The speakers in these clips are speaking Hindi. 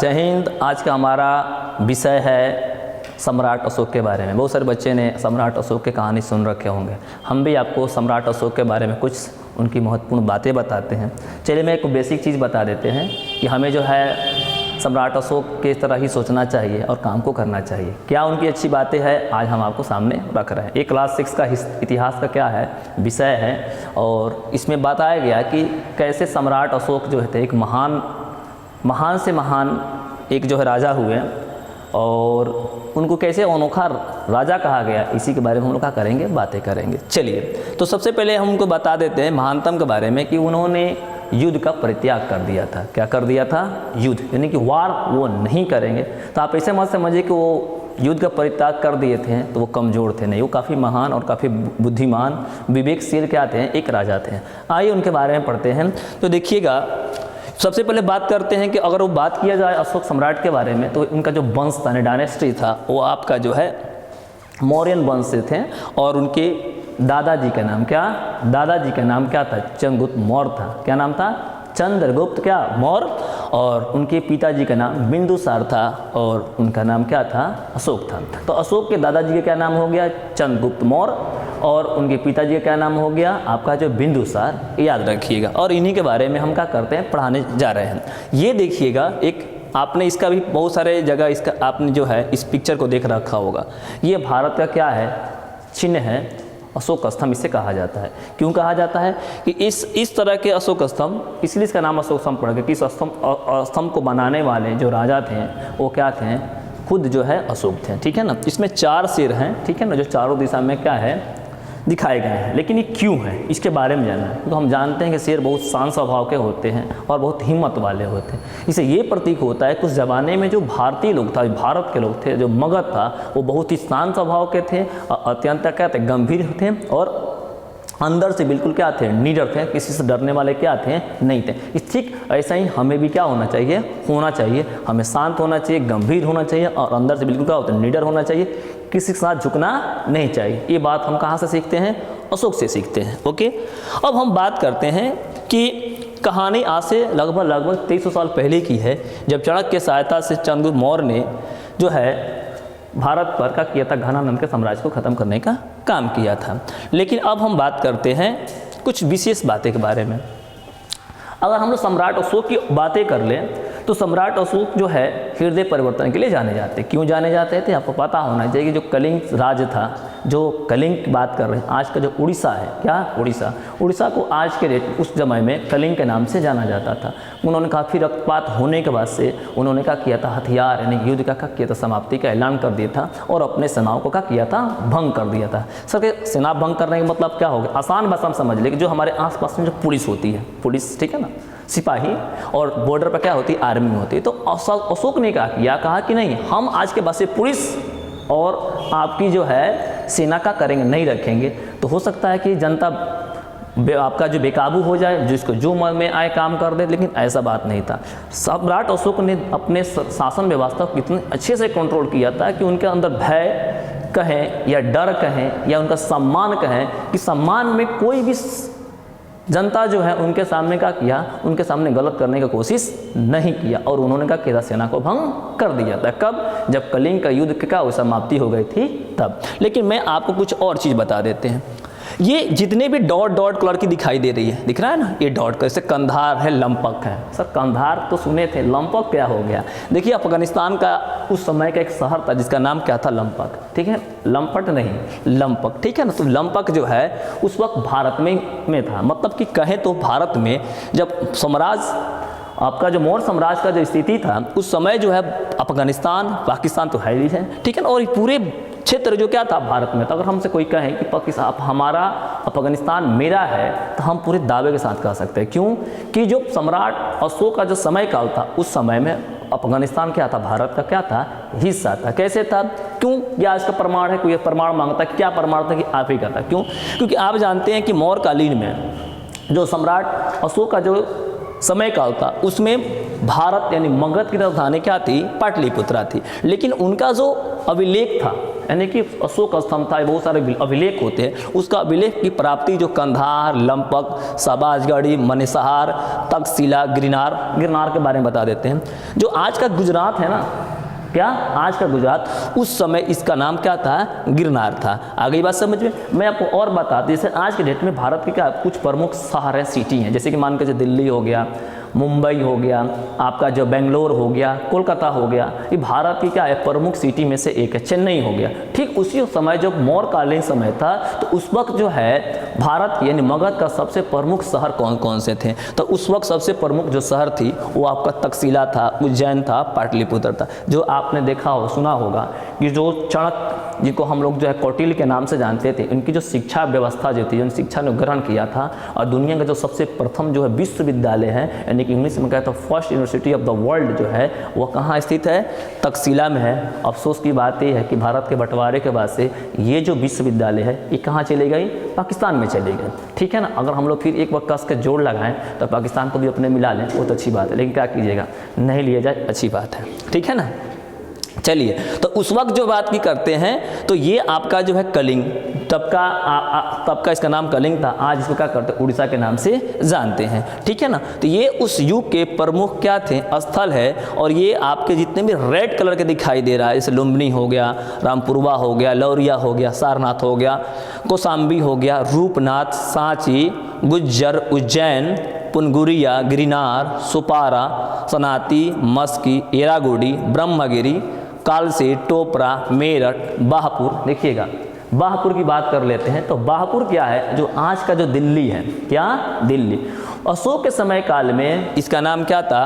जय हिंद। आज का हमारा विषय है सम्राट अशोक के बारे में। बहुत सारे बच्चे ने सम्राट अशोक की कहानी सुन रखे होंगे। हम भी आपको सम्राट अशोक के बारे में कुछ उनकी महत्वपूर्ण बातें बताते हैं। चलिए मैं एक बेसिक चीज़ बता देते हैं कि हमें जो है सम्राट अशोक के तरह ही सोचना चाहिए और काम को करना चाहिए। क्या उनकी अच्छी बातें हैं आज हम आपको सामने रख रहे हैं। एक क्लास 6 का इतिहास का क्या है विषय है और इसमें बताया गया कि कैसे सम्राट अशोक जो थे एक महान से महान एक जो है राजा हुए और उनको कैसे अनोखा राजा कहा गया, इसी के बारे में हम लोग क्या करेंगे, बातें करेंगे। चलिए तो सबसे पहले हम उनको बता देते हैं महानतम के बारे में कि उन्होंने युद्ध का परित्याग कर दिया था। क्या कर दिया था? युद्ध, यानी कि वार वो नहीं करेंगे। तो आप ऐसे मत समझिए कि वो युद्ध का परित्याग कर दिए थे तो वो कमज़ोर थे, नहीं, वो काफ़ी महान और काफ़ी बुद्धिमान विवेकशील क्या थे, एक राजा थे। आइए उनके बारे में पढ़ते हैं। तो देखिएगा सबसे पहले बात करते हैं कि अगर वो बात किया जाए अशोक सम्राट के बारे में तो उनका जो वंश था, डायनेस्टी था, वो आपका जो है मौर्यन वंश से थे और उनके दादाजी का नाम क्या था? चंद्रगुप्त मौर्य था। क्या नाम था? चंद्रगुप्त क्या मौर्य। और उनके पिताजी का नाम बिंदुसार था और उनका नाम क्या था? अशोक था। तो अशोक के दादाजी का क्या नाम हो गया? चंद्रगुप्त मौर्य। और उनके पिताजी का क्या नाम हो गया? आपका जो बिंदुसार, याद रखिएगा। और इन्हीं के बारे में हम क्या करते हैं, पढ़ाने जा रहे हैं। ये देखिएगा, एक आपने इसका भी बहुत सारे जगह इसका आपने जो है इस पिक्चर को देख रखा होगा। ये भारत का क्या है? चिन्ह है, अशोक स्तंभ इसे कहा जाता है। क्यों कहा जाता है कि इस तरह के अशोक स्तंभ, इसलिए इसका नाम अशोक स्तंभ पड़ गया कि इस स्तंभ को बनाने वाले जो राजा थे वो क्या थे? खुद जो है अशोक थे। ठीक है ना। इसमें 4 सिर हैं, ठीक है ना, जो चारों दिशा में क्या है दिखाए गए हैं। लेकिन ये क्यों है, इसके बारे में जानना है। तो हम जानते हैं कि शेर बहुत शांत स्वभाव के होते हैं और बहुत हिम्मत वाले होते हैं। इसे ये प्रतीक होता है कुछ ज़माने में जो भारतीय लोग था, भारत के लोग थे, जो मगध था, वो बहुत ही शांत स्वभाव के थे और अत्यंत क्या थे, गंभीर थे और अंदर से बिल्कुल क्या थे, निडर थे, किसी से डरने वाले क्या थे, नहीं थे। ठीक ऐसा ही हमें भी क्या होना चाहिए, हमें शांत होना चाहिए, गंभीर होना चाहिए और अंदर से बिल्कुल क्या होता है, निडर होना चाहिए, किसी के साथ झुकना नहीं चाहिए। ये बात हम कहाँ से सीखते हैं? अशोक से सीखते हैं। ओके, अब हम बात करते हैं कि कहानी आज से लगभग 2300 साल पहले की है, जब चाणक्य की सहायता से चंद्रगुप्त मौर्य ने जो है भारत पर क्या किया था, घनानंद के साम्राज्य को ख़त्म करने का काम किया था। लेकिन अब हम बात करते हैं कुछ विशेष बातें के बारे में। अगर हम लोग सम्राट अशोक की बातें कर लें तो सम्राट अशोक जो है हृदय परिवर्तन के लिए जाने जाते। क्यों जाने जाते थे? आपको पता होना चाहिए कि जो कलिंग राज्य था, जो कलिंग की बात कर रहे हैं, आज का जो उड़ीसा है, क्या उड़ीसा को आज के डेट उस समय में कलिंग के नाम से जाना जाता था। उन्होंने काफ़ी रक्तपात होने के बाद से उन्होंने क्या किया था, हथियार यानी युद्ध का क्या किया था, समाप्ति का ऐलान कर दिया था और अपने सेनाओं को क्या किया था, भंग कर दिया था। सर सेना भंग करने का मतलब क्या हो गया? आसान भाषा में समझ ले कि जो हमारे आसपास में जो पुलिस होती है, पुलिस, ठीक है ना, सिपाही, और बॉर्डर पर क्या होती है, आर्मी होती है। तो अशोक ने कहा कि नहीं, हम आज के बाद से पुलिस और आपकी जो है सेना का करेंगे, नहीं रखेंगे। तो हो सकता है कि जनता आपका जो बेकाबू हो जाए, जिसको जो मन में आए काम कर दे, लेकिन ऐसा बात नहीं था। सम्राट अशोक ने अपने शासन व्यवस्था को कितने अच्छे से कंट्रोल किया था कि उनके अंदर भय कहें या डर कहें या उनका सम्मान कहें, कि सम्मान में कोई भी जनता जो है उनके सामने क्या किया, उनके सामने गलत करने की कोशिश नहीं किया और उन्होंने क्या किया, सेना को भंग कर दिया था। कब? जब कलिंग का युद्ध का समाप्ति हो गई थी तब। लेकिन मैं आपको कुछ और चीज़ बता देते हैं। ये जितने भी डॉट कलर की दिखाई दे रही है, दिख रहा है ना, ये डॉट जैसे कंधार है, लंपक है। सर कंधार तो सुने थे, लंपक क्या हो गया? देखिए अफगानिस्तान का उस समय का एक शहर था जिसका नाम क्या था, लंपक। ठीक है, लंपट नहीं, लंपक, ठीक है ना। तो लंपक जो है उस वक्त भारत में था। मतलब कि कहें तो भारत में जब साम्राज्य आपका जो मौर्य साम्राज्य का जो स्थिति था उस समय जो है अफगानिस्तान, पाकिस्तान तो है ही है, ठीक है ना, और पूरे क्षेत्र जो क्या था भारत में। तो अगर हमसे कोई कहे कि पाकिस्तान हमारा, अफगानिस्तान मेरा है, तो हम पूरे दावे के साथ कह सकते हैं। क्यों? कि जो सम्राट अशोक का जो समय काल था उस समय में अफगानिस्तान क्या था, भारत का क्या था, हिस्सा था। कैसे था? क्यों? यह इसका प्रमाण है, कोई प्रमाण मांगता है, क्या प्रमाण था कि आप ही का था। क्यों? क्योंकि आप जानते हैं कि मौर्य कालीन में जो सम्राट अशोक का जो समय काल था उसमें भारत यानी मगध की राजधानी क्या थी? पाटलिपुत्रा थी। लेकिन उनका जो अभिलेख था, यानी कि अशोक स्तंभ था, बहुत सारे अभिलेख होते हैं, उसका अभिलेख की प्राप्ति जो कंधार, लंपक, सबाजगढ़ी, मनेसहार, तक्षशिला, गिरनार के बारे में बता देते हैं। जो आज का गुजरात है ना, क्या आज का गुजरात, उस समय इसका नाम क्या था? गिरनार था। आ गई बात समझ में? मैं आपको और बता दूं, जैसे आज के डेट में भारत के क्या कुछ प्रमुख शहर हैं, सिटी हैं, जैसे कि मान के चलिए दिल्ली हो गया, मुंबई हो गया, आपका जो बेंगलोर हो गया, कोलकाता हो गया, ये भारत की क्या है? प्रमुख सिटी में से एक है। चेन्नई हो गया। ठीक उसी समय जब मौर्यकालीन समय था, तो उस वक्त जो है भारत यानी मगध का सबसे प्रमुख शहर कौन कौन से थे? तो उस वक्त सबसे प्रमुख जो शहर थी वो आपका तक्षशिला था, उज्जैन था, पाटलिपुत्र था। जो आपने देखा हो, सुना होगा कि जो चाणक्य, जिनको हम लोग जो है कौटिल्य के नाम से जानते थे, उनकी जो शिक्षा व्यवस्था जो थी, उन शिक्षा ने ग्रहण किया था, और दुनिया का जो सबसे प्रथम जो है विश्वविद्यालय है, यानी कि इंग्लिश में कहते हैं first university of the world जो है, वो कहाँ स्थित है? तक्षशिला में है। अफसोस की बात यह है कि भारत के बंटवारे के बाद से ये जो विश्वविद्यालय है ये कहाँ चली गई? पाकिस्तान में चली गई। ठीक है ना? अगर हम लोग फिर एक बार कस के जोड़ लगाएं तो पाकिस्तान को भी अपने मिला लें, वो तो अच्छी बात है, लेकिन क्या कीजिएगा, नहीं लिया जाए, अच्छी बात है। ठीक है ना? चलिए, तो उस वक्त जो बात की करते हैं, तो ये आपका जो है कलिंग, तब का इसका नाम कलिंग था। आज इसको क्या करते हैं? उड़ीसा के नाम से जानते हैं। ठीक है ना? तो ये उस युग के प्रमुख क्या थे? स्थल है। और ये आपके जितने भी रेड कलर के दिखाई दे रहा है, जैसे लुम्बिनी हो गया, रामपुरवा हो गया, लौरिया हो गया, सारनाथ हो गया, कौशाम्बी हो गया, रूपनाथ, सांची, गुज्जर, उज्जैन, पुनगुरिया, गिरनार, सुपारा, सनाती, मस्की, एरागुडी, ब्रह्मगिरी, कालसी, टोपरा, मेरठ, बाहपुर। देखिएगा, बाहपुर की बात कर लेते हैं। तो बाहपुर क्या है? जो आज का जो दिल्ली है, क्या? दिल्ली। अशोक के समय काल में इसका नाम क्या था?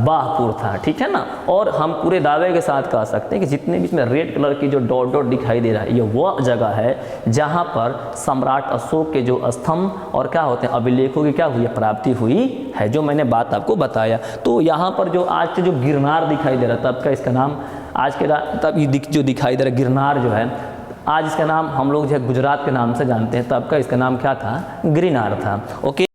बाहपुर था। ठीक है ना? और हम पूरे दावे के साथ कह सकते हैं कि जितने भी इसमें रेड कलर की जो डॉट डॉट दिखाई दे रहा है, ये वो जगह है जहाँ पर सम्राट अशोक के जो स्तंभ और क्या होते हैं अभिलेखों की क्या हुई है? प्राप्ति हुई है, जो मैंने बात आपको बताया। तो यहाँ पर जो आज के जो गिरनार दिखाई दे रहा है, तब का इसका नाम आज के तब ये जो दिखाई दे रहा है गिरनार जो है, आज इसका नाम हम लोग जो है गुजरात के नाम से जानते हैं, तब का इसका नाम क्या था? गिरनार था। ओके।